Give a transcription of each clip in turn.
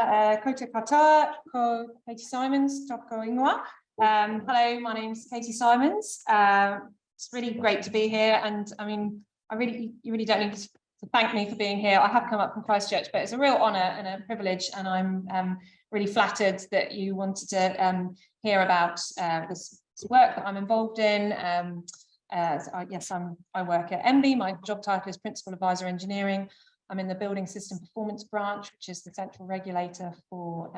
ko te kata, ko Katie Symons, toko ingoa. Hello, my name's Katie Symons. It's really great to be here, and I mean, you really don't need to thank me for being here. I have come up from Christchurch, but it's a real honour and a privilege, and I'm really flattered that you wanted to hear about this work that I'm involved in. I work at MB. My job title is Principal Advisor Engineering. I'm in the Building System Performance Branch, which is the central regulator for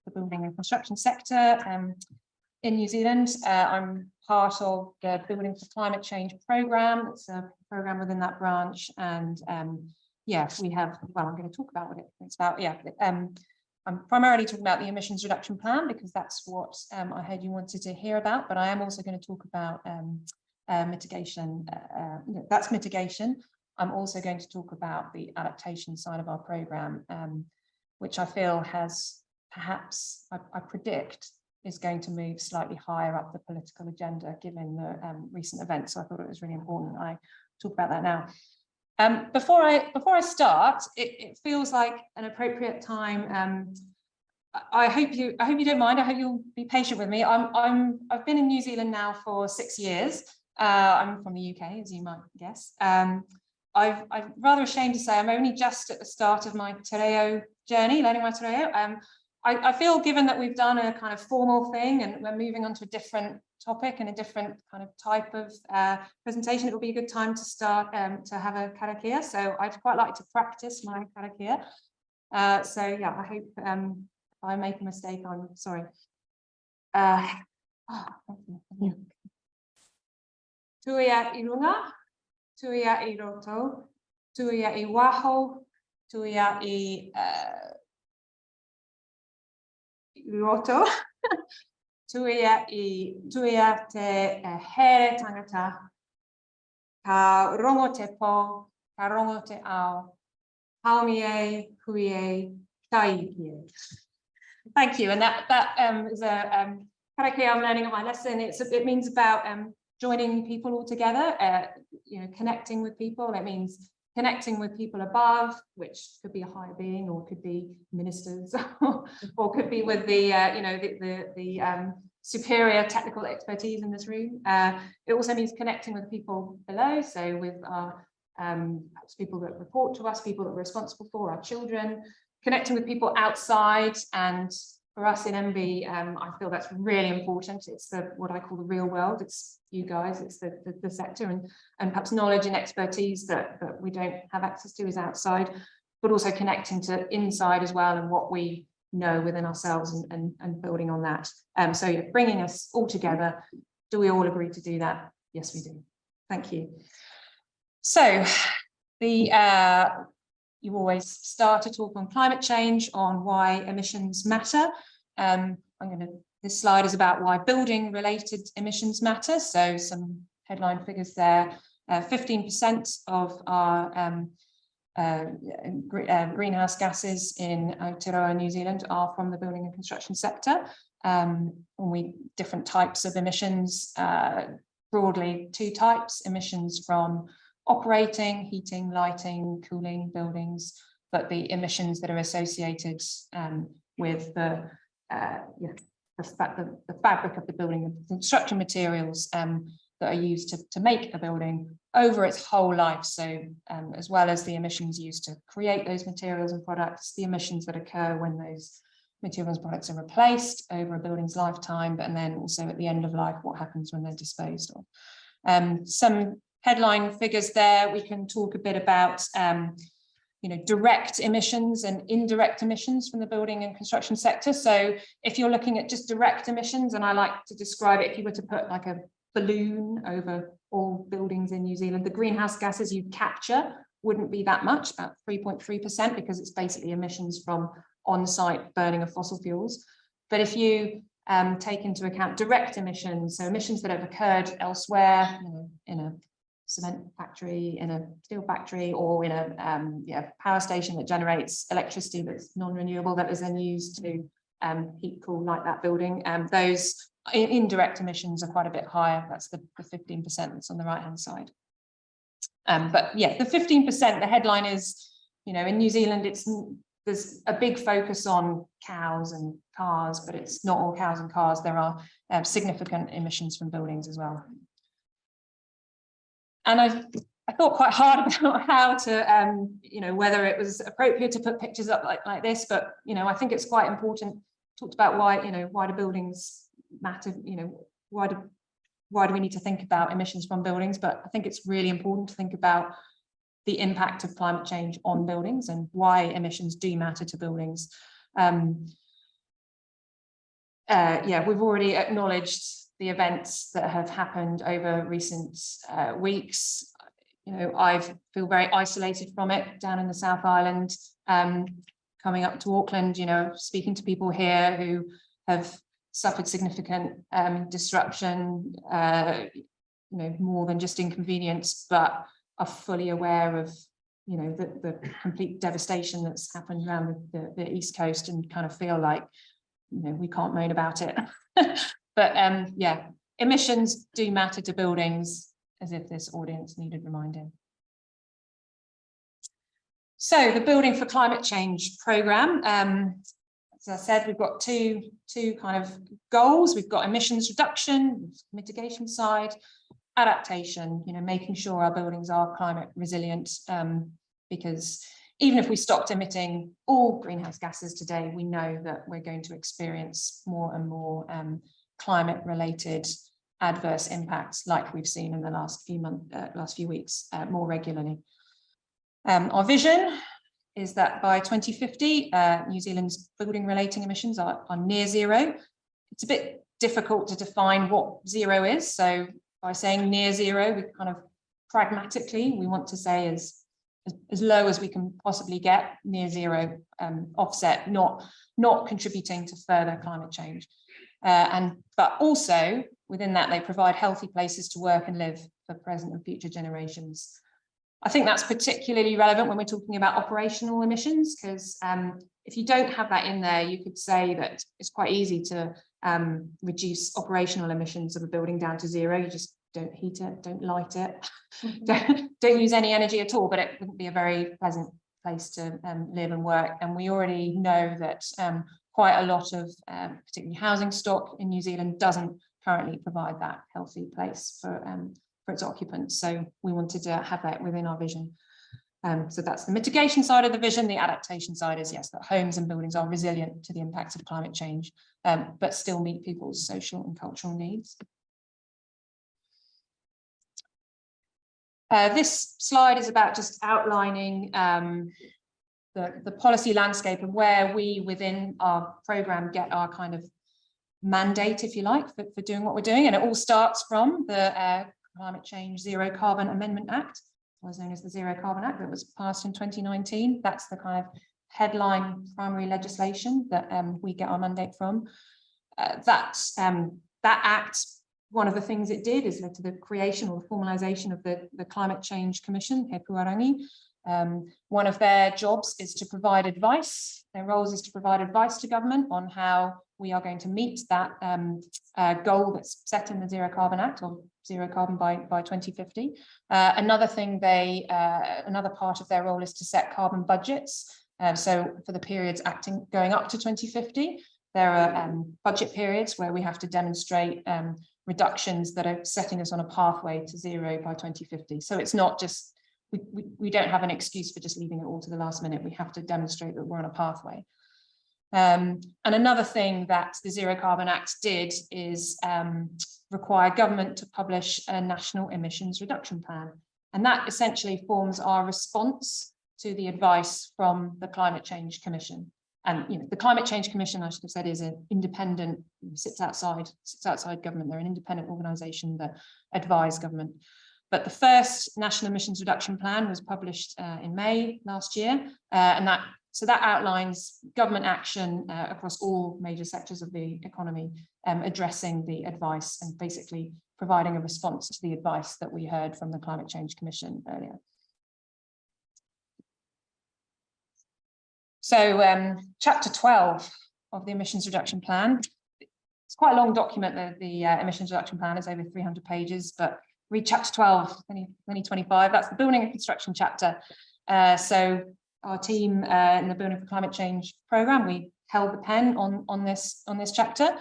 the building and construction sector in New Zealand. I'm part of the Building for Climate Change programme. It's a programme within that branch, and we have. Well, I'm going to talk about what it's about. I'm primarily talking about the emissions reduction plan because that's what I heard you wanted to hear about. But I am also going to talk about mitigation. That's mitigation. I'm also going to talk about the adaptation side of our programme, which I feel has perhaps, I predict, is going to move slightly higher up the political agenda given the recent events. So I thought it was really important I talk about that now. Before I start, it feels like an appropriate time. I hope you don't mind. I hope you'll be patient with me. I've been in New Zealand now for 6 years. I'm from the UK, as you might guess. I'm rather ashamed to say I'm only just at the start of my te reo journey, learning my te reo. I feel, given that we've done a kind of formal thing and we're moving on to a different topic and a different kind of type of presentation, it will be a good time to start to have a karakia. So I'd quite like to practice my karakia. So yeah, I hope if I make a mistake, I'm sorry. Tuia I runga, tuia I roto, tuia I waho, tuia I roto, tuia te here tangata, ka rongo te po, ka rongo te ao, haumie, huie, taikie. Thank you, and that is a karakia I'm learning at my lesson. It means about joining people all together, connecting with people. It means connecting with people above, which could be a higher being, or could be ministers, or could be with the superior technical expertise in this room. It also means connecting with people below, so with our perhaps people that report to us, people that we're responsible for, our children, connecting with people outside. And for us in MB, I feel that's really important. It's what I call the real world. It's you guys, it's the sector, and perhaps knowledge and expertise that we don't have access to is outside, but also connecting to inside as well, and what we know within ourselves, and building on that. So yeah, bringing us all together. Do we all agree to do that? Yes, we do. Thank you. So you always start to talk on climate change, on why emissions matter. This slide is about why building related emissions matter. So some headline figures there. 15% of our greenhouse gases in Aotearoa, New Zealand, are from the building and construction sector. Different types of emissions, broadly 2 types: emissions from operating, heating, lighting, cooling buildings, but the emissions that are associated with the fabric of the building, the construction materials that are used to make a building over its whole life. So as well as the emissions used to create those materials and products, the emissions that occur when those materials and products are replaced over a building's lifetime, and then also at the end of life, what happens when they're disposed of. Some headline figures there. We can talk a bit about direct emissions and indirect emissions from the building and construction sector. So if you're looking at just direct emissions, and I like to describe it, if you were to put like a balloon over all buildings in New Zealand, the greenhouse gases you capture wouldn't be that much, about 3.3%, because it's basically emissions from on-site burning of fossil fuels. But if you take into account direct emissions, so emissions that have occurred elsewhere, in a cement factory, in a steel factory, or in a power station that generates electricity that's non-renewable, that is then used to heat, cool, light that building. Those indirect emissions are quite a bit higher. That's the 15% that's on the right hand side. But yeah, the 15%, the headline is, in New Zealand, it's there's a big focus on cows and cars, but it's not all cows and cars. There are significant emissions from buildings as well. And I thought quite hard about how to, you know, whether it was appropriate to put pictures up like this, but, you know, I think it's quite important. Talked about why, you know, why do buildings matter, you know, why do we need to think about emissions from buildings? But I think it's really important to think about the impact of climate change on buildings and why emissions do matter to buildings. Yeah, we've already acknowledged the events that have happened over recent weeks. You know, I feel very isolated from it down in the South Island, coming up to Auckland, you know, speaking to people here who have suffered significant disruption, you know, more than just inconvenience, but are fully aware of, you know, the complete devastation that's happened around the East Coast, and kind of feel like, you know, we can't moan about it. But yeah, emissions do matter to buildings, as if this audience needed reminding. So the Building for Climate Change programme, as I said, we've got two kind of goals. We've got emissions reduction, mitigation side, adaptation, you know, making sure our buildings are climate resilient, because even if we stopped emitting all greenhouse gases today, we know that we're going to experience more and more climate related adverse impacts, like we've seen in the last few weeks, more regularly. Our vision is that by 2050, New Zealand's building relating emissions are near zero. It's a bit difficult to define what zero is. So by saying near zero, we kind of pragmatically, we want to say as low as we can possibly get, near zero offset, not contributing to further climate change. But also within that, they provide healthy places to work and live for present and future generations. I think that's particularly relevant when we're talking about operational emissions, because if you don't have that in there, you could say that it's quite easy to reduce operational emissions of a building down to zero. You just don't heat it, don't light it, don't use any energy at all, but it wouldn't be a very pleasant place to live and work. And we already know that quite a lot of particularly housing stock in New Zealand doesn't currently provide that healthy place for its occupants. So we wanted to have that within our vision. So that's the mitigation side of the vision. The adaptation side is, yes, that homes and buildings are resilient to the impacts of climate change, but still meet people's social and cultural needs. This slide is about just outlining the policy landscape and where we within our programme get our kind of mandate, if you like, for doing what we're doing. And it all starts from the Climate Change Zero Carbon Amendment Act, otherwise known as the Zero Carbon Act, that was passed in 2019. That's the kind of headline primary legislation that we get our mandate from. That act, one of the things it did is led to the creation or the formalisation of the Climate Change Commission, He Puarangi. One of their jobs is to provide advice. Their roles is to provide advice to government on how we are going to meet that goal that's set in the Zero Carbon Act, or zero carbon by 2050. Another thing another part of their role is to set carbon budgets. So for the periods going up to 2050, there are budget periods where we have to demonstrate reductions that are setting us on a pathway to zero by 2050. So it's not just, we don't have an excuse for just leaving it all to the last minute. We have to demonstrate that we're on a pathway. And another thing that the Zero Carbon Act did is require government to publish a national emissions reduction plan. And that essentially forms our response to the advice from the Climate Change Commission. And the Climate Change Commission, I should have said, is an independent, sits outside government. They're an independent organisation that advise government. But the first National Emissions Reduction Plan was published in May last year, and that outlines government action across all major sectors of the economy, addressing the advice and basically providing a response to the advice that we heard from the Climate Change Commission earlier. So chapter 12 of the Emissions Reduction Plan, it's quite a long document. The Emissions Reduction Plan is over 300 pages, but read chapter 12, 2025, that's the building and construction chapter. So our team in the Building for Climate Change programme, we held the pen on this chapter,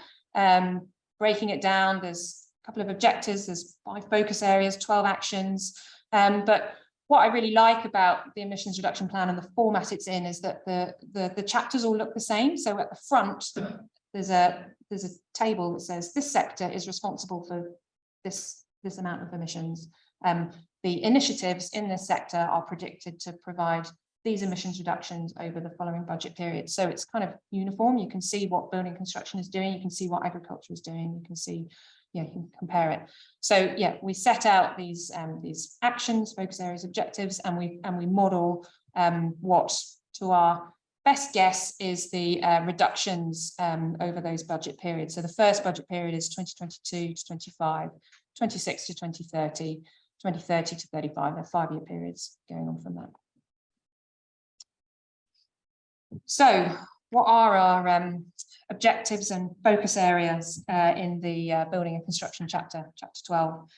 breaking it down. There's a couple of objectives, there's 5 focus areas, 12 actions. But what I really like about the emissions reduction plan and the format it's in is that the chapters all look the same. So at the front, there's a table that says this sector is responsible for this amount of emissions. The initiatives in this sector are predicted to provide these emissions reductions over the following budget period. So it's kind of uniform. You can see what building construction is doing. You can see what agriculture is doing. You can see, you can compare it. So yeah, we set out these actions, focus areas, objectives, and we model what, to our best guess, is the reductions over those budget periods. So the first budget period is 2022 to 25, 26 to 2030, 2030 to 35. They're 5-year periods going on from that. So what are our objectives and focus areas in the building and construction chapter 12?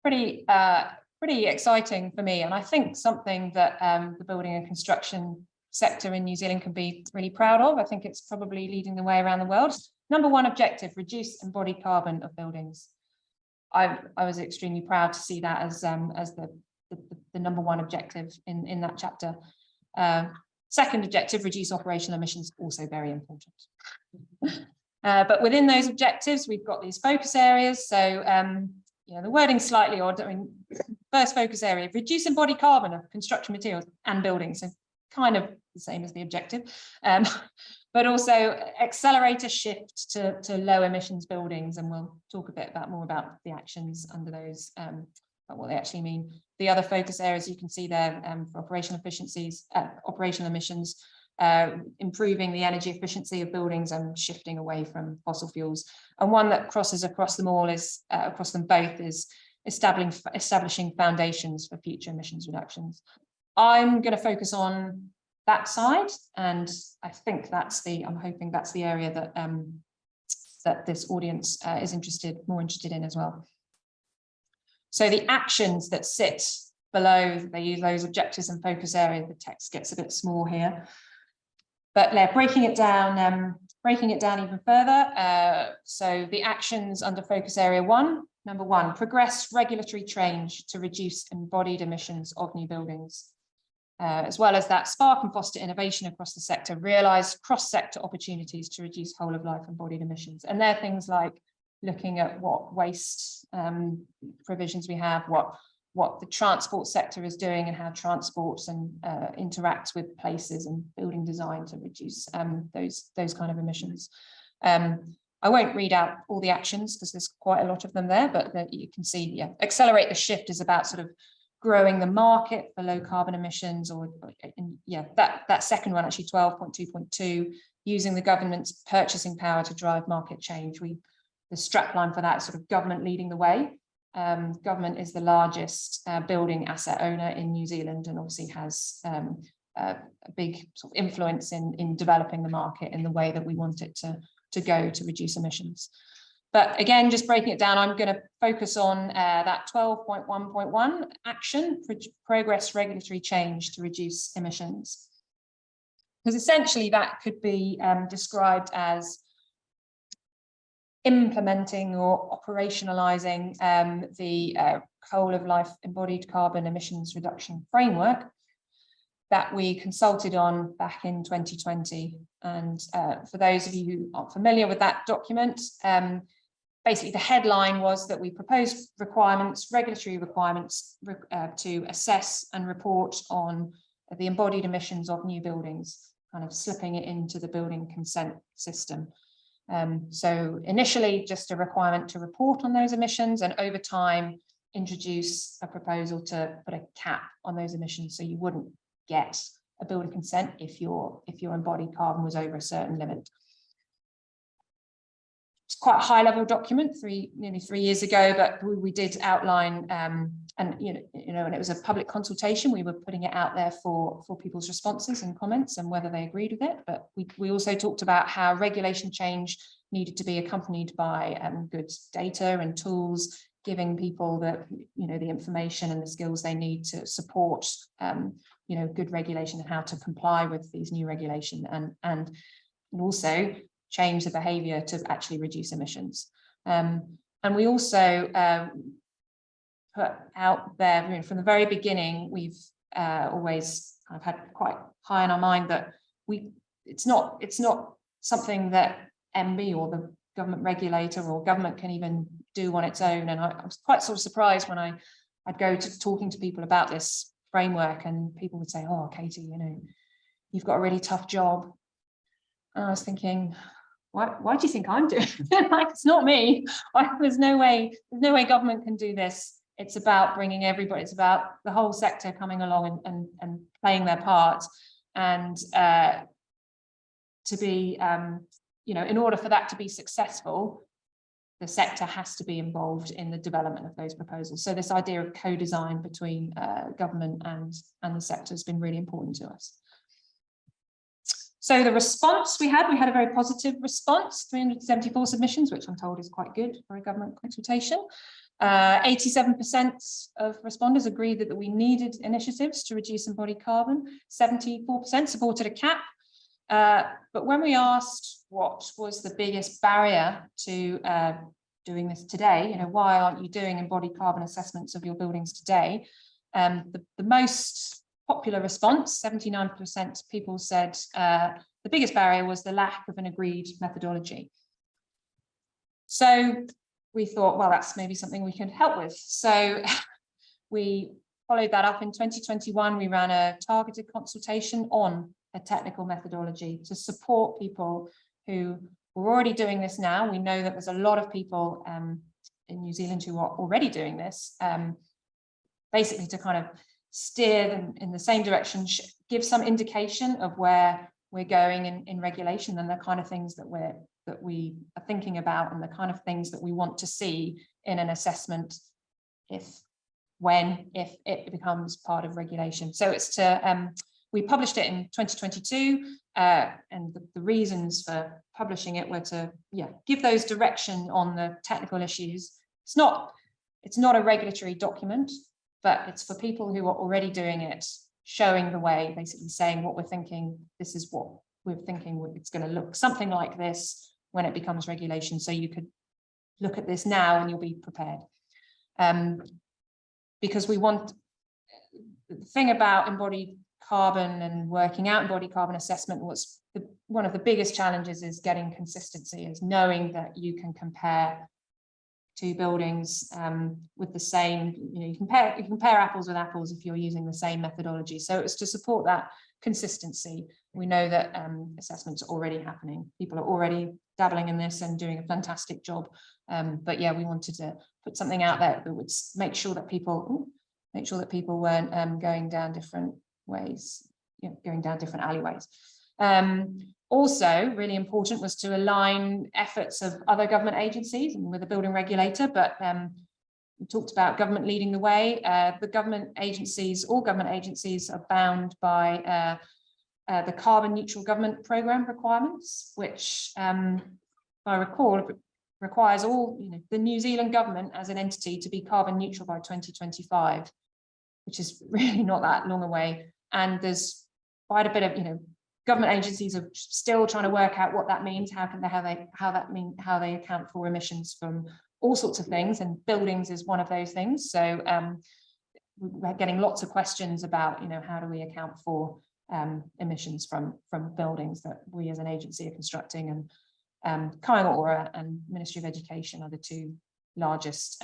Pretty exciting for me, and I think something that the building and construction sector in New Zealand can be really proud of. I think it's probably leading the way around the world. Number 1 objective: reduce embodied carbon of buildings. I was extremely proud to see that as the number 1 objective in that chapter. Second objective: reduce operational emissions, also very important. But within those objectives, we've got these focus areas. So the wording's slightly odd. I mean, first focus area: reduce embodied carbon of construction materials and buildings. So kind of the same as the objective, but also accelerate a shift to low emissions buildings. And we'll talk a bit more about the actions under those, about what they actually mean. The other focus areas you can see there for operational efficiencies, operational emissions, improving the energy efficiency of buildings and shifting away from fossil fuels. And one that crosses across them all is across them both is establishing foundations for future emissions reductions. I'm going to focus on that side, and I think I'm hoping that's the area that that this audience is more interested in as well. So the actions that sit below those objectives and focus areas, the text gets a bit small here, but breaking it down even further. So the actions under focus area 1, number 1, progress regulatory change to reduce embodied emissions of new buildings. As well as that, spark and foster innovation across the sector, realise cross-sector opportunities to reduce whole of life embodied emissions. And they're things like looking at what waste provisions we have, what the transport sector is doing, and how transport and interacts with places and building design to reduce those kind of emissions. I won't read out all the actions because there's quite a lot of them there, but you can see, accelerate the shift is about sort of growing the market for low carbon emissions, or that second one, actually 12.2.2, using the government's purchasing power to drive market change. The strapline for that is sort of government leading the way. Government is the largest building asset owner in New Zealand, and obviously has a big sort of influence in developing the market in the way that we want it to go to reduce emissions. But again, just breaking it down, I'm going to focus on that 12.1.1 action, progress regulatory change to reduce emissions. Because essentially that could be described as implementing or operationalizing the whole of life embodied carbon emissions reduction framework that we consulted on back in 2020. And for those of you who aren't familiar with that document, basically the headline was that we proposed regulatory requirements to assess and report on the embodied emissions of new buildings, kind of slipping it into the building consent system. So initially just a requirement to report on those emissions, and over time introduce a proposal to put a cap on those emissions, so you wouldn't get a building consent if your embodied carbon was over a certain limit. It's quite a high level document, nearly 3 years ago, but we did outline, and it was a public consultation. We were putting it out there for people's responses and comments and whether they agreed with it. But we also talked about how regulation change needed to be accompanied by good data and tools, giving people the information and the skills they need to support good regulation and how to comply with these new regulation, and also change the behavior to actually reduce emissions. And we also put out there, from the very beginning, we've always kind of had quite high in our mind that it's not something that MB or the government regulator or government can even do on its own. And I was quite sort of surprised when I'd go to talking to people about this framework, and people would say, "Oh, Katie, you've got a really tough job." And I was thinking, why do you think I'm doing it? Like, it's not me. There's no way government can do this. It's about bringing everybody, it's about the whole sector coming along and playing their part. And to be, in order for that to be successful, the sector has to be involved in the development of those proposals. So this idea of co-design between government and the sector has been really important to us. So the response we had a very positive response, 374 submissions, which I'm told is quite good for a government consultation. 87% of responders agreed that we needed initiatives to reduce embodied carbon. 74% supported a cap. But when we asked what was the biggest barrier to doing this today, why aren't you doing embodied carbon assessments of your buildings today? The most popular response, 79% people said the biggest barrier was the lack of an agreed methodology. So we thought, well, that's maybe something we can help with. So we followed that up in 2021. We ran a targeted consultation on a technical methodology to support people who were already doing this now. We know that there's a lot of people in New Zealand who are already doing this, basically to kind of steer them in the same direction, give some indication of where we're going in regulation and the kind of things that we are thinking about and the kind of things that we want to see in an assessment if it becomes part of regulation. So it's to we published it in 2022, and the reasons for publishing it were to give those direction on the technical issues. It's not a regulatory document, but it's for people who are already doing it, showing the way, basically saying what we're thinking. This is what we're thinking. It's going to look something like this when it becomes regulation. So you could look at this now and you'll be prepared. Because we want, the thing about embodied carbon and working out embodied carbon assessment was one of the biggest challenges is getting consistency, is knowing that you can compare two buildings with the same, you compare apples with apples if you're using the same methodology. So it's to support that consistency. We know that assessments are already happening. People are already dabbling in this and doing a fantastic job. But yeah, we wanted to put something out there that would make sure that people weren't going down different ways, going down different alleyways. Also, really important was to align efforts of other government agencies and with the building regulator, but we talked about government leading the way. The government agencies, all government agencies are bound by the carbon neutral government programme requirements, which, if I recall, requires all, the New Zealand government as an entity to be carbon neutral by 2025, which is really not that long away. And there's quite a bit of, government agencies are still trying to work out what that means. How they account for emissions from all sorts of things, and buildings is one of those things. So we're getting lots of questions about, how do we account for emissions from buildings that we as an agency are constructing, and Kainga and Ministry of Education are the two largest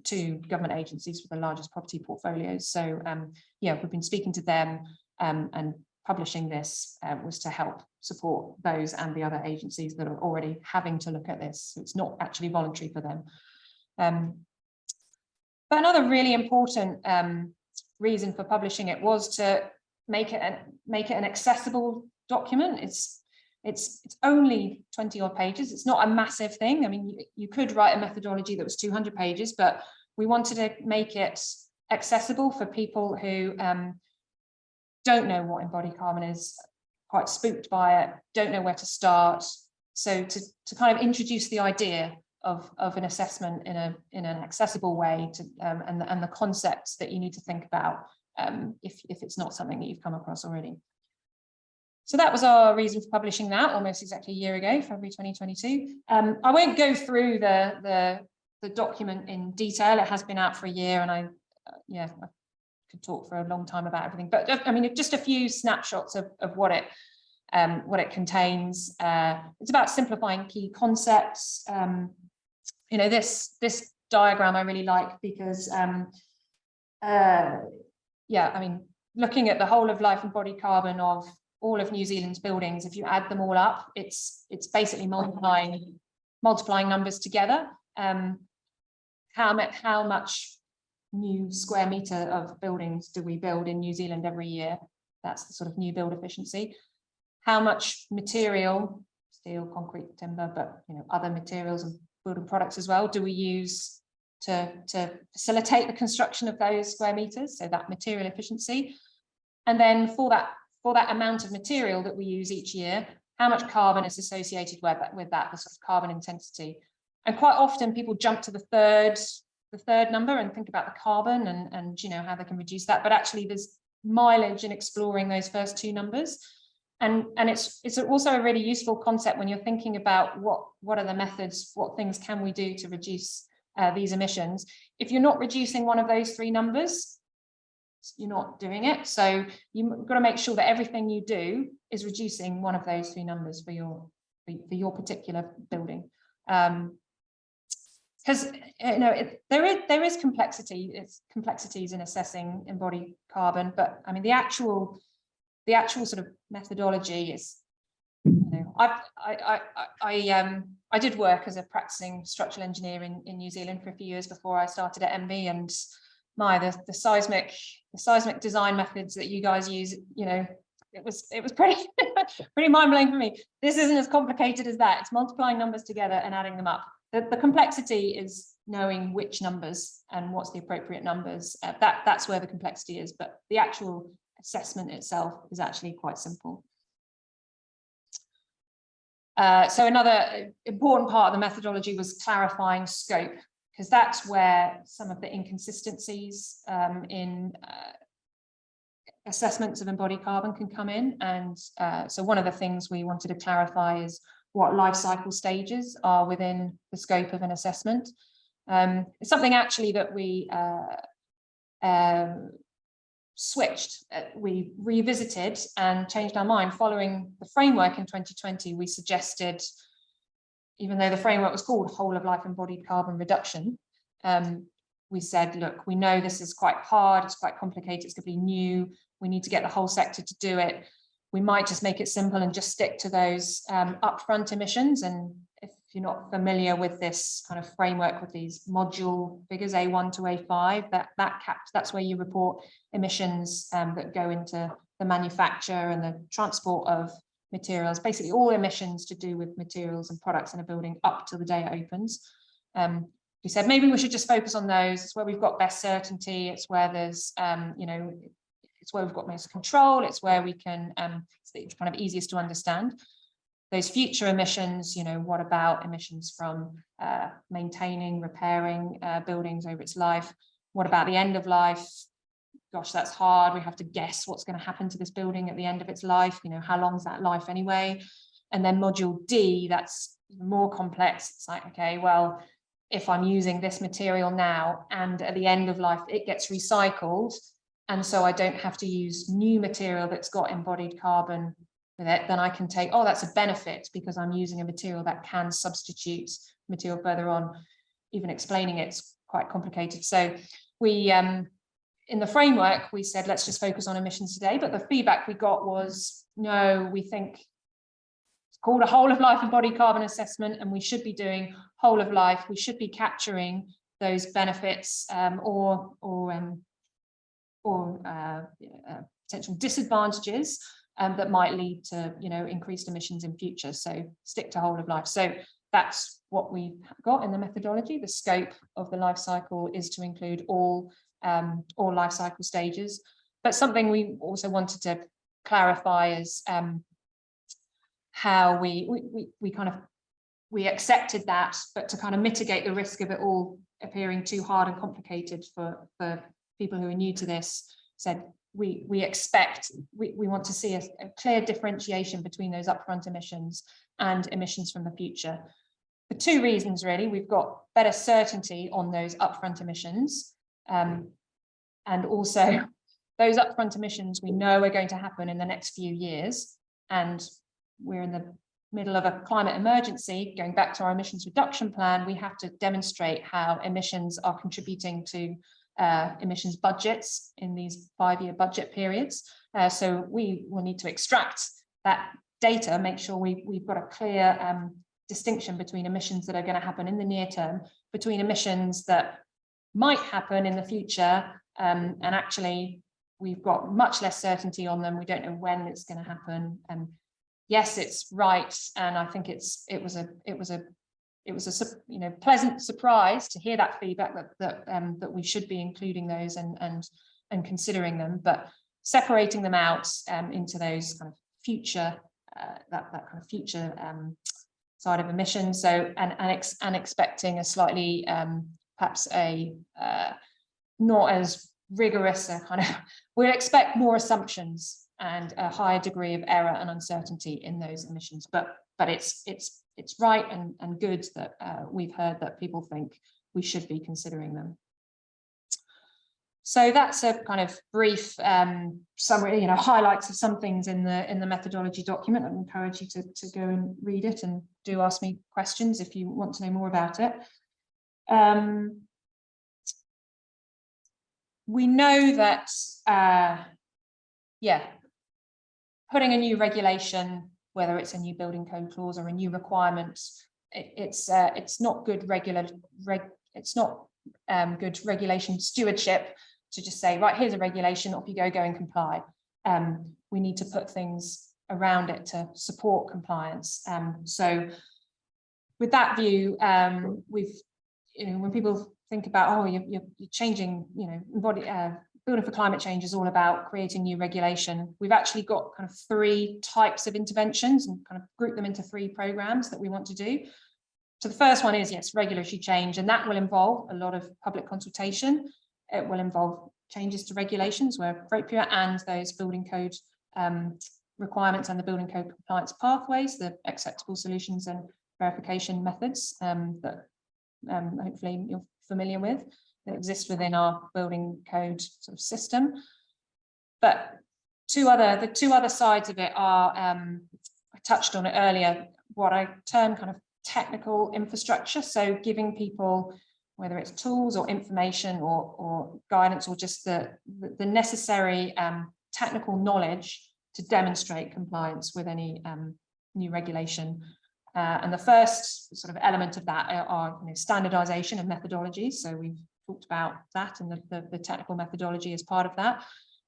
two government agencies with the largest property portfolios. So we've been speaking to them, and publishing this was to help support those and the other agencies that are already having to look at this. So it's not actually voluntary for them. But another really important reason for publishing it was to make it an accessible document. It's only 20 odd pages. It's not a massive thing. I mean, you could write a methodology that was 200 pages, but we wanted to make it accessible for people who don't know what embodied carbon is, quite spooked by it, don't know where to start. So to kind of introduce the idea of an assessment in an accessible way to and the concepts that you need to think about if it's not something that you've come across already. So that was our reason for publishing that almost exactly a year ago, February 2022. I won't go through the document in detail. It has been out for a year, and I could talk for a long time about everything. But I mean, just a few snapshots of what it contains. It's about simplifying key concepts. You know, this diagram I really like because I mean, looking at the whole of life embodied carbon of all of New Zealand's buildings, if you add them all up, it's basically multiplying numbers together. How much new square metre of buildings do we build in New Zealand every year? That's the sort of new build efficiency. How much material, steel, concrete, timber, but you know, other materials and building products as well, do we use to facilitate the construction of those square metres? So that material efficiency. And then for that amount of material that we use each year, how much carbon is associated with that, the sort of carbon intensity. And quite often people jump to the third number and think about the carbon and you know, how they can reduce that. But actually there's mileage in exploring those first two numbers. And it's also a really useful concept when you're thinking about what are the methods, what things can we do to reduce these emissions. If you're not reducing one of those three numbers, you're not doing it. So you've got to make sure that everything you do is reducing one of those three numbers for your particular building. Because you know, there is complexity. It's complexities in assessing embodied carbon, but I mean the actual sort of methodology is, you know, I did work as a practicing structural engineer in New Zealand for a few years before I started at MB, and the seismic design methods that you guys use, you know, it was pretty pretty mind-blowing for me. This isn't as complicated as that. It's multiplying numbers together and adding them up. The complexity is knowing which numbers and what's the appropriate numbers. That's where the complexity is, but the actual assessment itself is actually quite simple. So another important part of the methodology was clarifying scope, because that's where some of the inconsistencies in assessments of embodied carbon can come in. And so one of the things we wanted to clarify is what life cycle stages are within the scope of an assessment. It's something actually that we switched, we revisited and changed our mind following the framework in 2020. We suggested, even though the framework was called whole of life embodied carbon reduction, we said, look, we know this is quite hard, it's quite complicated, it's going to be new, we need to get the whole sector to do it. We might just make it simple and just stick to those upfront emissions. And if you're not familiar with this kind of framework with these module figures A1 to A5, that's where you report emissions that go into the manufacture and the transport of materials, basically all emissions to do with materials and products in a building up to the day it opens. We said maybe we should just focus on those. It's where we've got best certainty. It's where there's, you know, it's where we've got most control. It's where we can, it's kind of easiest to understand. Those future emissions, you know, what about emissions from maintaining, repairing buildings over its life? What about the end of life? Gosh, that's hard. We have to guess what's going to happen to this building at the end of its life. You know, how long is that life anyway? And then module D, that's more complex. It's like, okay, well, if I'm using this material now and at the end of life, it gets recycled, and so I don't have to use new material that's got embodied carbon with it, then I can take, oh, that's a benefit because I'm using a material that can substitute material further on. Even explaining it's quite complicated. So we, in the framework, we said, let's just focus on emissions today. But the feedback we got was, no, we think it's called a whole of life embodied carbon assessment, and we should be doing whole of life. We should be capturing those benefits or potential disadvantages that might lead to, you know, increased emissions in future. So stick to whole of life. So that's what we've got in the methodology. The scope of the life cycle is to include all life cycle stages. But something we also wanted to clarify is how we kind of we accepted that, but to kind of mitigate the risk of it all appearing too hard and complicated for people who are new to this, said we want to see a clear differentiation between those upfront emissions and emissions from the future. For two reasons, really. We've got better certainty on those upfront emissions, and also those upfront emissions we know are going to happen in the next few years, and we're in the middle of a climate emergency. Going back to our emissions reduction plan, we have to demonstrate how emissions are contributing to emissions budgets in these 5-year budget periods. So we will need to extract that data, make sure we've got a clear distinction between emissions that are going to happen in the near term, between emissions that might happen in the future, and actually we've got much less certainty on them. We don't know when it's going to happen. Yes, it's right, and I think it was a pleasant surprise to hear that feedback that we should be including those and considering them, but separating them out into those kind of future that kind of future side of emissions. So and expecting a slightly perhaps a not as rigorous kind of, we'll expect more assumptions and a higher degree of error and uncertainty in those emissions, but it's right and good that we've heard that people think we should be considering them. So that's a kind of brief summary, highlights of some things in the methodology document. I encourage you to go and read it, and do ask me questions if you want to know more about it. We know that, putting a new regulation, whether it's a new building code clause or a new requirement, it's not good good regulation stewardship to just say, right, here's a regulation, off you go and comply. We need to put things around it to support compliance. So with that view, when people think about, oh, you're changing, building for climate change is all about creating new regulation. We've actually got kind of 3 types of interventions and kind of group them into 3 programs that we want to do. So the first one is, yes, regulatory change, and that will involve a lot of public consultation. It will involve changes to regulations where appropriate, and those building code requirements and the building code compliance pathways, the acceptable solutions and verification methods that hopefully you're familiar with, that exist within our building code sort of system. But the two other sides of it are, I touched on it earlier, what I term kind of technical infrastructure. So giving people, whether it's tools or information or guidance, or just the necessary technical knowledge to demonstrate compliance with any new regulation. And the first sort of element of that are standardization of methodologies. So we've talked about that, and the technical methodology is part of that.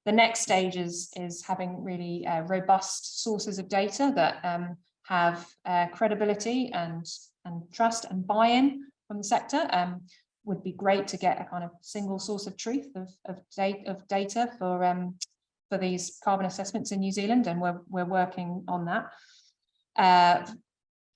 The next stage is having really robust sources of data that have credibility and trust and buy-in from the sector. Would be great to get a kind of single source of truth of data for these carbon assessments in New Zealand, and we're working on that.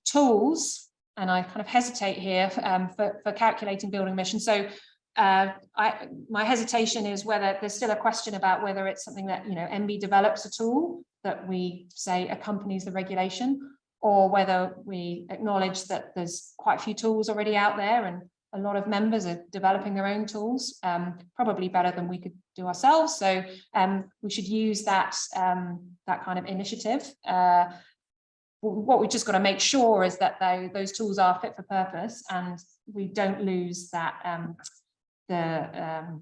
Tools, and I kind of hesitate here for calculating building emissions. So my hesitation is whether there's still a question about whether it's something that MB develops a tool that we say accompanies the regulation, or whether we acknowledge that there's quite a few tools already out there, and a lot of members are developing their own tools, probably better than we could do ourselves. So we should use that kind of initiative. What we just got to make sure is that those tools are fit for purpose, and we don't lose that the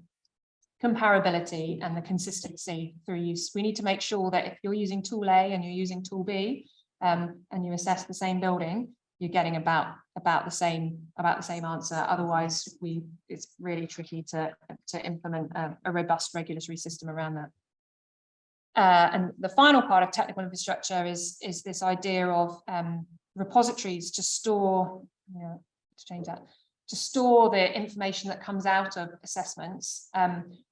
comparability and the consistency through use. We need to make sure that if you're using tool A and you're using tool B, and you assess the same building, you're getting about the same answer. Otherwise, it's really tricky to implement a robust regulatory system around that. And the final part of technical infrastructure is this idea of repositories to store, to store the information that comes out of assessments,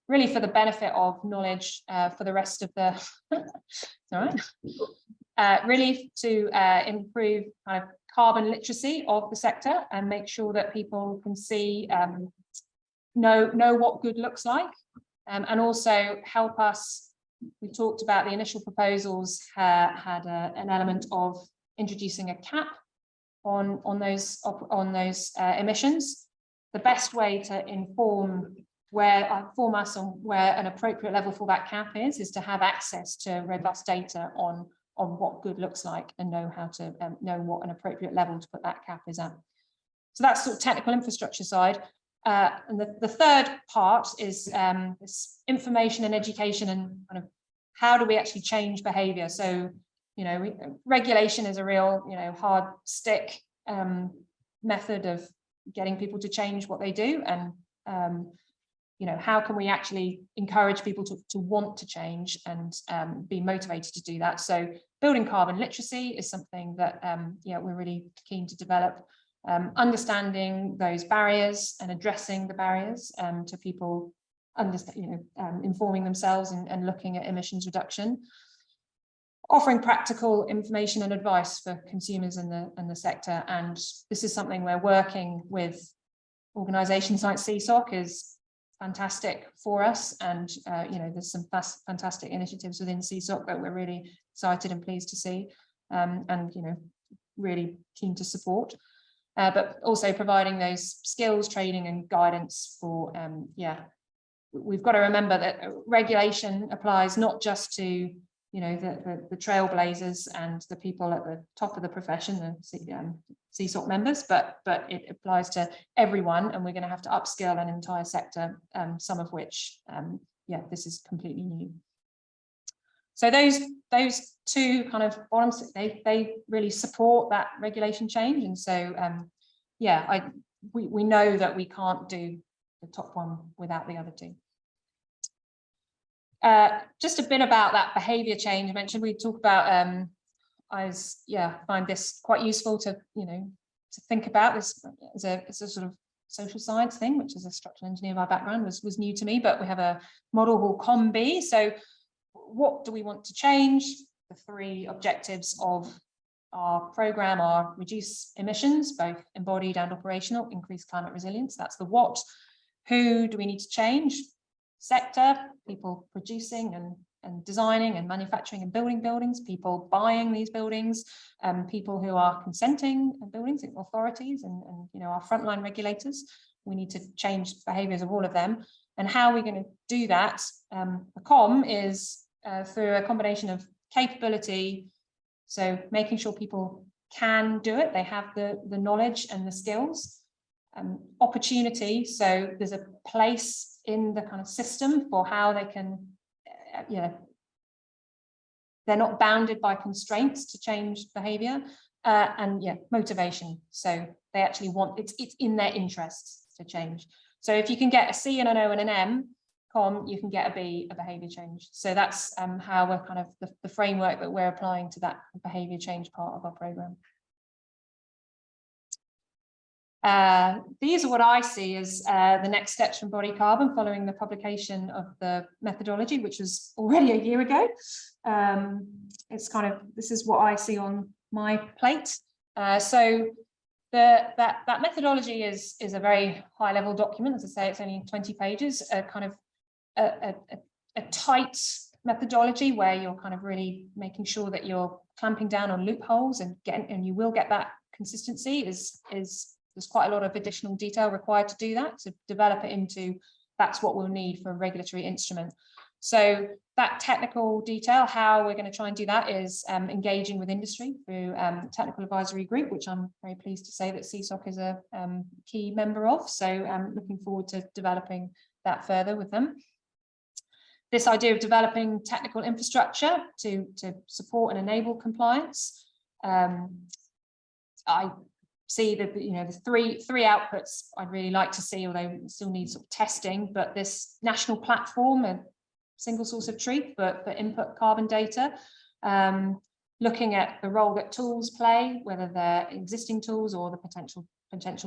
really for the benefit of knowledge for the rest of the. All right. really to improve kind of carbon literacy of the sector and make sure that people can see, know what good looks like, and also help us. We talked about the initial proposals had an element of introducing a cap on those emissions. The best way to inform us on where an appropriate level for that cap is to have access to robust data on what good looks like and know how to know what an appropriate level to put that cap is at. So that's sort of technical infrastructure side. And the third part is this information and education and kind of how do we actually change behavior. So, you know, regulation is a real, you know, hard stick method of getting people to change what they do. And, you know, how can we actually encourage people to want to change and be motivated to do that? So building carbon literacy is something that, yeah, we're really keen to develop. Understanding those barriers and addressing the barriers to people understand, you know, informing themselves and looking at emissions reduction. Offering practical information and advice for consumers in the sector. And this is something we're working with organisations like CSOC is fantastic for us. And, you know, there's some fantastic initiatives within CSOC that we're really excited and pleased to see and, you know, really keen to support. But also providing those skills, training and guidance for, yeah, we've got to remember that regulation applies not just to, you know, the trailblazers and the people at the top of the profession, the CSOC members, but it applies to everyone, and we're going to have to upskill an entire sector, some of which, yeah, this is completely new. So those two kind of bottoms, they really support that regulation change, and so yeah, we know that we can't do the top one without the other two. Just a bit about that behaviour change I mentioned. We talk about find this quite useful to, you know, to think about this as a sort of social science thing, which is a structural engineer by background, was new to me, but we have a model called COM-B. So what do we want to change? The three objectives of our programme are reduce emissions, both embodied and operational, increase climate resilience. That's the what. Who do we need to change? Sector, people producing and designing and manufacturing and building buildings, people buying these buildings, people who are consenting buildings, authorities and you know, our frontline regulators. We need to change behaviours of all of them. And how are we going to do that? The COM is through a combination of capability, so making sure people can do it, they have the knowledge and the skills. Opportunity, so there's a place in the kind of system for how they can, you know, they're not bounded by constraints to change behaviour, and yeah, motivation, so they actually want, it's in their interests to change. So if you can get a C and an O and an M COM, you can get a B, a behaviour change. So that's how we're kind of the framework that we're applying to that behaviour change part of our programme. These are what I see as the next steps from Body Carbon following the publication of the methodology, which was already a year ago. It's kind of, this is what I see on my plate. So that methodology is a very high level document. As I say, it's only 20 pages, kind of a tight methodology where you're kind of really making sure that you're clamping down on loopholes and you will get that consistency. There's quite a lot of additional detail required to do that, to develop it into, that's what we'll need for a regulatory instrument. So that technical detail, how we're going to try and do that is engaging with industry through technical advisory group, which I'm very pleased to say that CSOC is a key member of. So I'm looking forward to developing that further with them. This idea of developing technical infrastructure to support and enable compliance. I see that, you know, the three outputs I'd really like to see, although we still need sort of testing, but this national platform and single source of truth for input carbon data, looking at the role that tools play, whether they're existing tools or the potential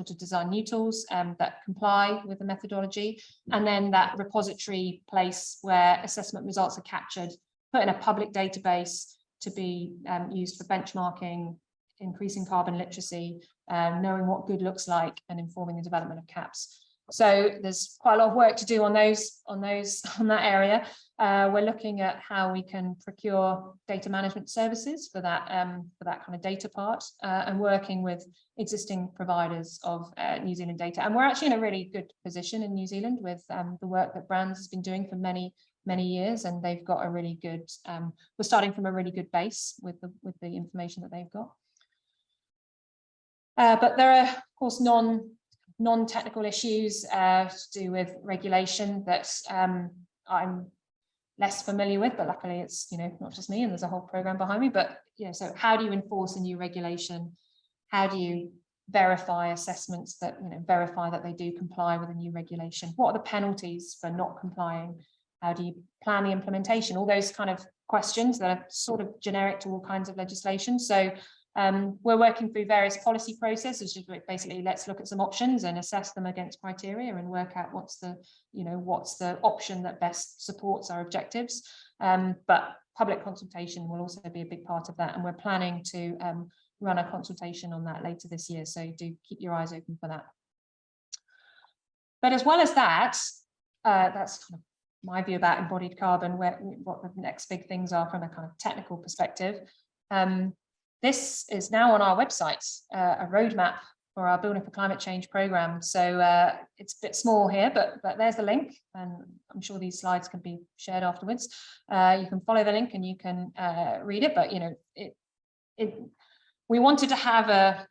to design new tools that comply with the methodology, and then that repository place where assessment results are captured, put in a public database, to be used for benchmarking, increasing carbon literacy, knowing what good looks like, and informing the development of CAPs. So there's quite a lot of work to do on that area. We're looking at how we can procure data management services for that kind of data part, and working with existing providers of New Zealand data. And we're actually in a really good position in New Zealand with the work that Brands has been doing for many years, and they've got a really good. We're starting from a really good base with the information that they've got. But there are, of course, non-technical issues to do with regulation that I'm less familiar with, but luckily it's, you know, not just me, and there's a whole program behind me. But, you know, so how do you enforce a new regulation? How do you verify assessments that, you know, verify that they do comply with a new regulation? What are the penalties for not complying? How do you plan the implementation? All those kind of questions that are sort of generic to all kinds of legislation. So we're working through various policy processes, which is basically let's look at some options and assess them against criteria and work out what's the option that best supports our objectives. But public consultation will also be a big part of that, and we're planning to run a consultation on that later this year, so do keep your eyes open for that. But as well as that, that's kind of my view about embodied carbon, what the next big things are from a kind of technical perspective. This is now on our website, a roadmap for our Building for Climate Change program. So it's a bit small here, but there's the link, and I'm sure these slides can be shared afterwards. You can follow the link and you can read it. But, you know, we wanted to have a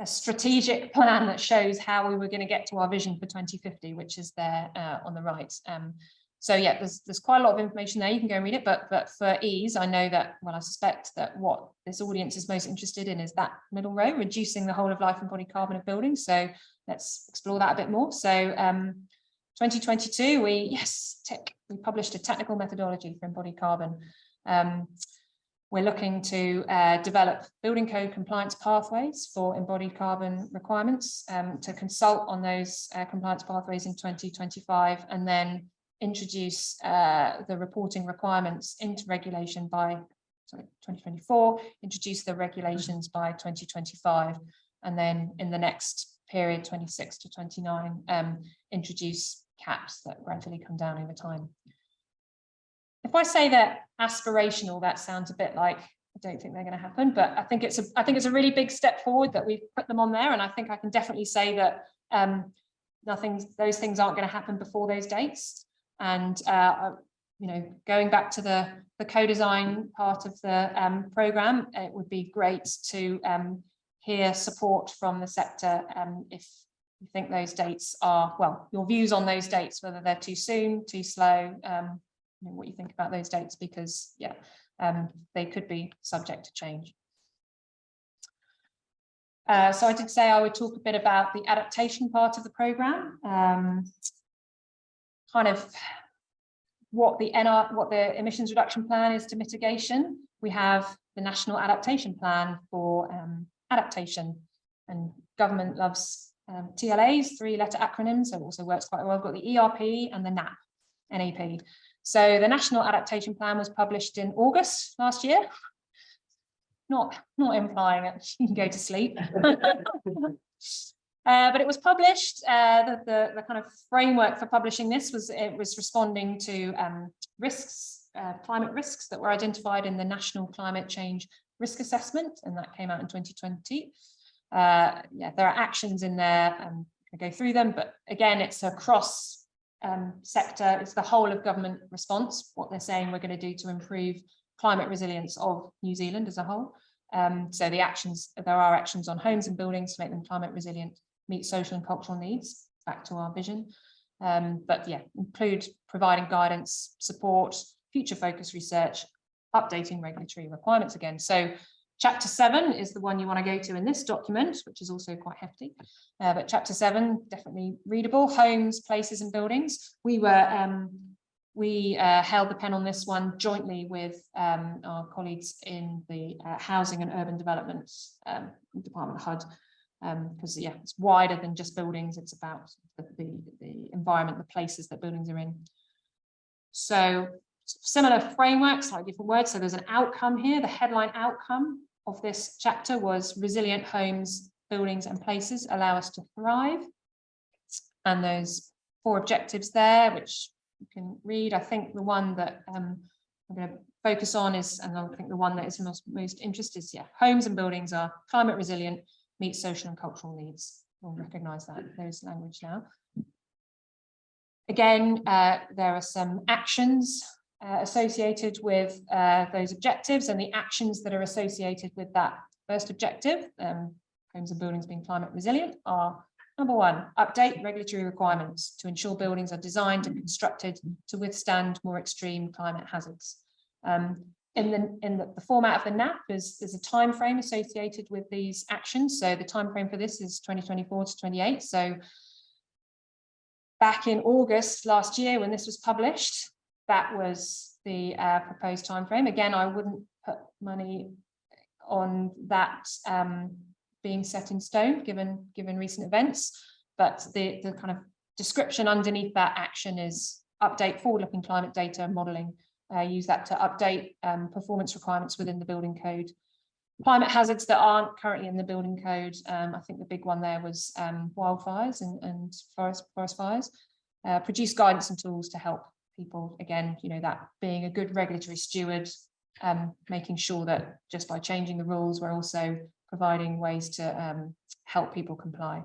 strategic plan that shows how we were going to get to our vision for 2050, which is there on the right. So yeah, there's quite a lot of information there. You can go and read it, but for ease, I know that, well, I suspect that what this audience is most interested in is that middle row, reducing the whole of life embodied carbon of buildings. So let's explore that a bit more. So 2022, we published a technical methodology for embodied carbon. We're looking to develop building code compliance pathways for embodied carbon requirements, to consult on those compliance pathways in 2025, and then introduce the reporting requirements into regulation by 2024, introduce the regulations by 2025, and then in the next period, 26 to 29, introduce caps that gradually come down over time. If I say that aspirational, that sounds a bit like I don't think they're going to happen, but I think it's a really big step forward that we've put them on there, and I think I can definitely say that those things aren't going to happen before those dates. And you know, going back to the co-design part of the program, it would be great to hear support from the sector if you think those dates are, well, your views on those dates, whether they're too soon, too slow, you know, what you think about those dates, because yeah, they could be subject to change. So I did say I would talk a bit about the adaptation part of the program, kind of what the emissions reduction plan is to mitigation. We have the National Adaptation Plan for adaptation, and government loves TLAs, 3-letter acronyms, so it also works quite well. We've got the ERP and the NAP. So the National Adaptation Plan was published in August last year. Not implying that you can go to sleep. But it was published. The kind of framework for publishing this was responding to climate risks that were identified in the National Climate Change Risk Assessment, and that came out in 2020. Yeah, there are actions in there. I go through them, but again, it's a cross sector. It's the whole of government response, what they're saying we're going to do to improve climate resilience of New Zealand as a whole. So there are actions on homes and buildings to make them climate resilient, meet social and cultural needs, back to our vision. But yeah, include providing guidance, support, future focused research, updating regulatory requirements again. So chapter 7 is the one you want to go to in this document, which is also quite hefty. But chapter 7, definitely readable, homes, places and buildings. We held the pen on this one jointly with our colleagues in the Housing and Urban Development Department, HUD, because yeah, it's wider than just buildings. It's about the environment, the places that buildings are in. So Similar framework, slightly different words. So there's an outcome here. The headline outcome of this chapter was resilient homes, buildings and places allow us to thrive. And those 4 objectives there, which you can read. I think the one that I'm going to focus on is, and I think the one that is most interested is, homes and buildings are climate resilient, meet social and cultural needs. We'll recognise those language now. Again, there are some actions associated with those objectives, and the actions that are associated with that first objective, homes and buildings being climate resilient, are: number 1, update regulatory requirements to ensure buildings are designed and constructed to withstand more extreme climate hazards. In the format of the NAP, there's a time frame associated with these actions. So the time frame for this is 2024 to 28. So back in August last year, when this was published, that was the proposed time frame. Again, I wouldn't put money on that being set in stone, given recent events, but the kind of description underneath that action is update forward-looking climate data modelling. Use that to update performance requirements within the building code. Climate hazards that aren't currently in the building code. I think the big one there was wildfires and forest fires. Produce guidance and tools to help people. Again, that being a good regulatory steward, making sure that just by changing the rules, we're also providing ways to help people comply.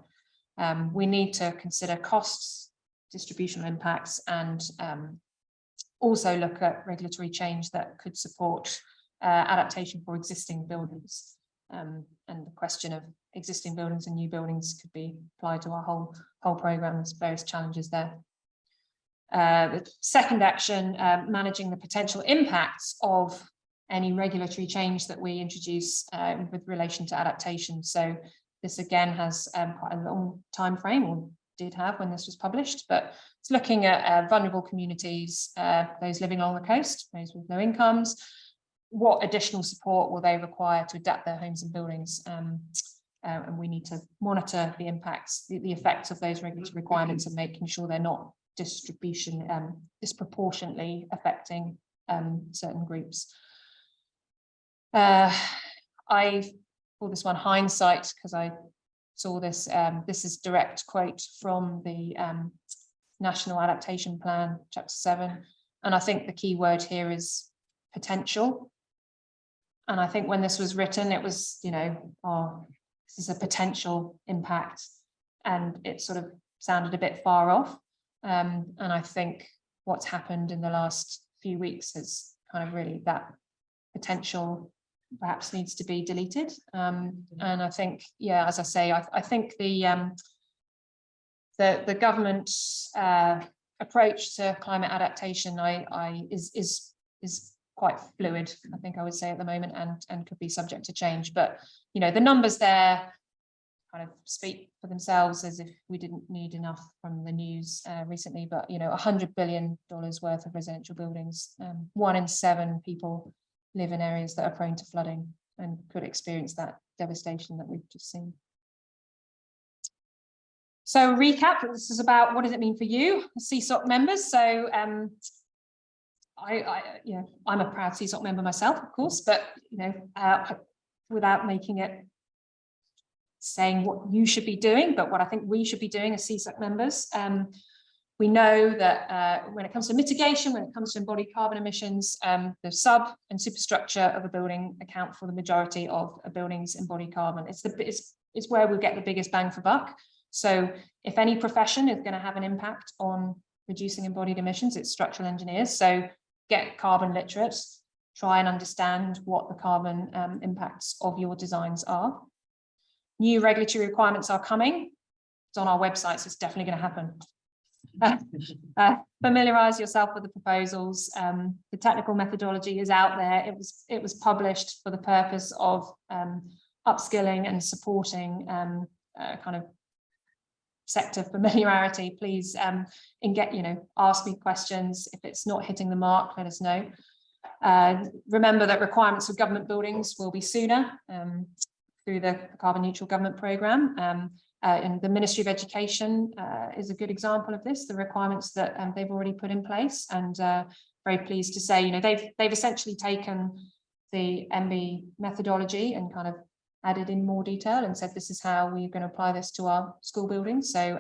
We need to consider costs, distributional impacts, and also look at regulatory change that could support adaptation for existing buildings. And the question of existing buildings and new buildings could be applied to our whole programme. There's various challenges there. The second action, managing the potential impacts of any regulatory change that we introduce with relation to adaptation. So this again has quite a long time frame, or did have when this was published, but it's looking at vulnerable communities, those living along the coast, those with low incomes. What additional support will they require to adapt their homes and buildings? And we need to monitor the impacts, the effects of those regulatory requirements, and making sure they're not disproportionately affecting certain groups. I call this one hindsight because I saw this. This is direct quote from the National Adaptation Plan, Chapter 7, and I think the key word here is potential. And I think when this was written, it was, this is a potential impact, and it sort of sounded a bit far off. And I think what's happened in the last few weeks is kind of really that potential perhaps needs to be deleted. And I think, as I say, I think the government's approach to climate adaptation is quite fluid, I think I would say at the moment, and could be subject to change. But the numbers there kind of speak for themselves, as if we didn't need enough from the news recently. But $100 billion worth of residential buildings. 1 in 7 people live in areas that are prone to flooding and could experience that devastation that we've just seen. So recap, this is about what does it mean for you, CSOC members. So I'm a proud CSOC member myself, of course, but without making it saying what you should be doing, but what I think we should be doing as CSOC members. We know that when it comes to mitigation, when it comes to embodied carbon emissions, the sub and superstructure of a building account for the majority of a building's embodied carbon. It's where we get the biggest bang for buck. So if any profession is going to have an impact on reducing embodied emissions, it's structural engineers. So get carbon literate, try and understand what the carbon impacts of your designs are. New regulatory requirements are coming. It's on our website, so it's definitely going to happen. Familiarise yourself with the proposals. The technical methodology is out there. It was published for the purpose of upskilling and supporting kind of sector familiarity. Please ask me questions. If it's not hitting the mark, let us know. Remember that requirements for government buildings will be sooner through the Carbon Neutral Government Programme. And the Ministry of Education is a good example of this, the requirements that they've already put in place. And very pleased to say, you know, they've essentially taken the MB methodology and kind of added in more detail and said, this is how we're going to apply this to our school buildings. So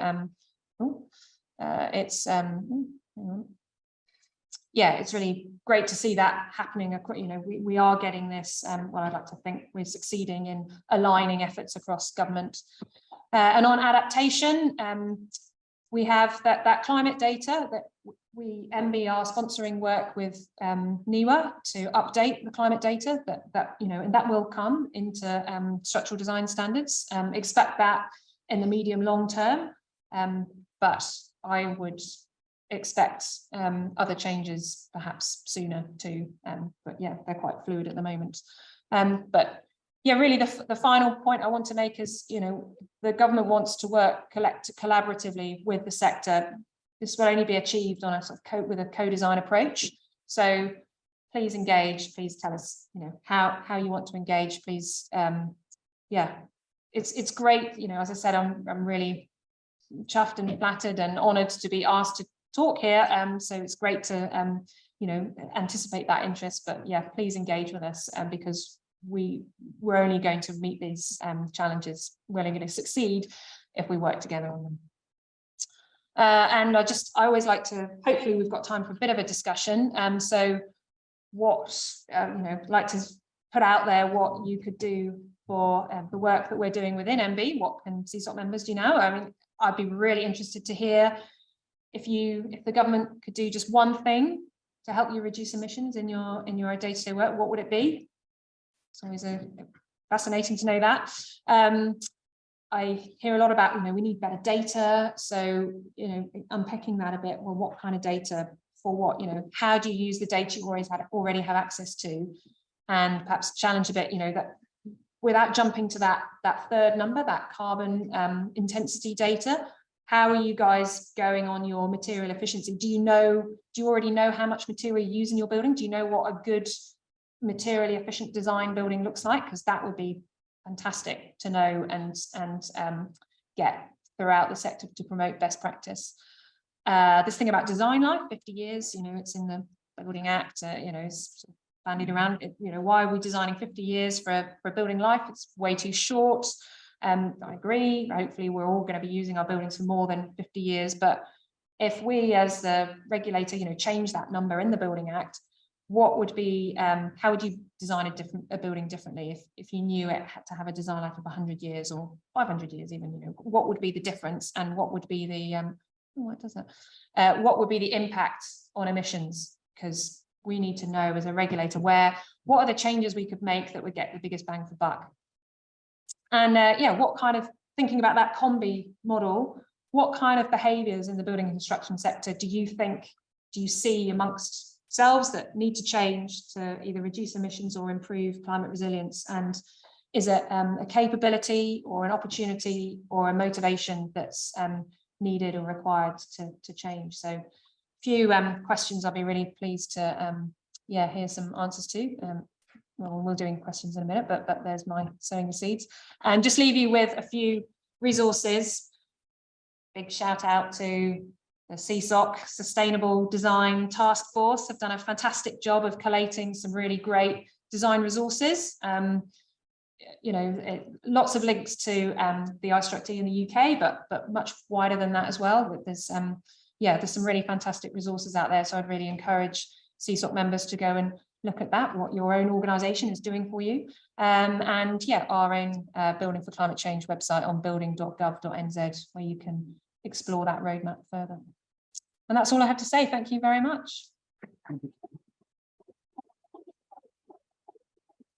yeah, it's really great to see that happening. You know, we are getting this, well, I'd like to think we're succeeding in aligning efforts across government. And on adaptation, we have that climate data that we, MB, are sponsoring work with NIWA to update the climate data that you know, and that will come into structural design standards. Expect that in the medium long term, but I would expect other changes perhaps sooner too, but yeah, they're quite fluid at the moment. But yeah, really the final point I want to make is, you know, the government wants to work collaboratively with the sector. This will only be achieved on a sort of with a co-design approach. So please engage, please tell us, you know, how you want to engage, please. Yeah, it's great, you know, as I said, I'm really chuffed and flattered and honoured to be asked to talk here. So it's great to you know, anticipate that interest, but yeah, please engage with us because we're only going to meet these challenges, we're only going to succeed if we work together on them. And I always like to, hopefully we've got time for a bit of a discussion. So what, you know, like to put out there what you could do for the work that we're doing within MB. What can CSOC members do now? I mean, I'd be really interested to hear if the government could do just one thing to help you reduce emissions in your day-to-day work, what would it be? It's always fascinating to know that. I hear a lot about, you know, we need better data. So, you know, unpacking that a bit. Well, what kind of data for what, you know, how do you use the data you already have access to? And perhaps challenge a bit, you know, that without jumping to that third number, that carbon intensity data, how are you guys going on your material efficiency? Do you already know how much material you use in your building? Do you know what a good materially efficient design building looks like? Because that would be fantastic to know and get throughout the sector to promote best practice. This thing about design life, 50 years, you know, it's in the Building Act, you know, it's bandied around. You know, why are we designing 50 years for a building life? It's way too short. I agree. Hopefully we're all going to be using our buildings for more than 50 years. But if we as the regulator, you know, change that number in the Building Act, what would be, how would you design a building differently if you knew it had to have a design life of 100 years or 500 years even, you know, what would be the difference and what would be the, what would be the impact on emissions? Because we need to know as a regulator what are the changes we could make that would get the biggest bang for buck? And yeah, what kind of, thinking about that combi model, what kind of behaviours in the building and construction sector do you see amongst yourselves that need to change to either reduce emissions or improve climate resilience? And is it a capability or an opportunity or a motivation that's needed or required to change? So a few questions I'll be really pleased to yeah, hear some answers to. Well, we're doing questions in a minute, but there's my sowing the seeds. And just leave you with a few resources. Big shout out to the CSOC Sustainable Design Task Force. Have done a fantastic job of collating some really great design resources. You know, lots of links to the iStruct in the UK, but much wider than that as well. There's yeah, there's some really fantastic resources out there. So I'd really encourage CSOC members to go and look at that, what your own organisation is doing for you. And yeah, our own Building for Climate Change website on building.gov.nz, where you can explore that roadmap further. And that's all I have to say. Thank you very much. Thank you.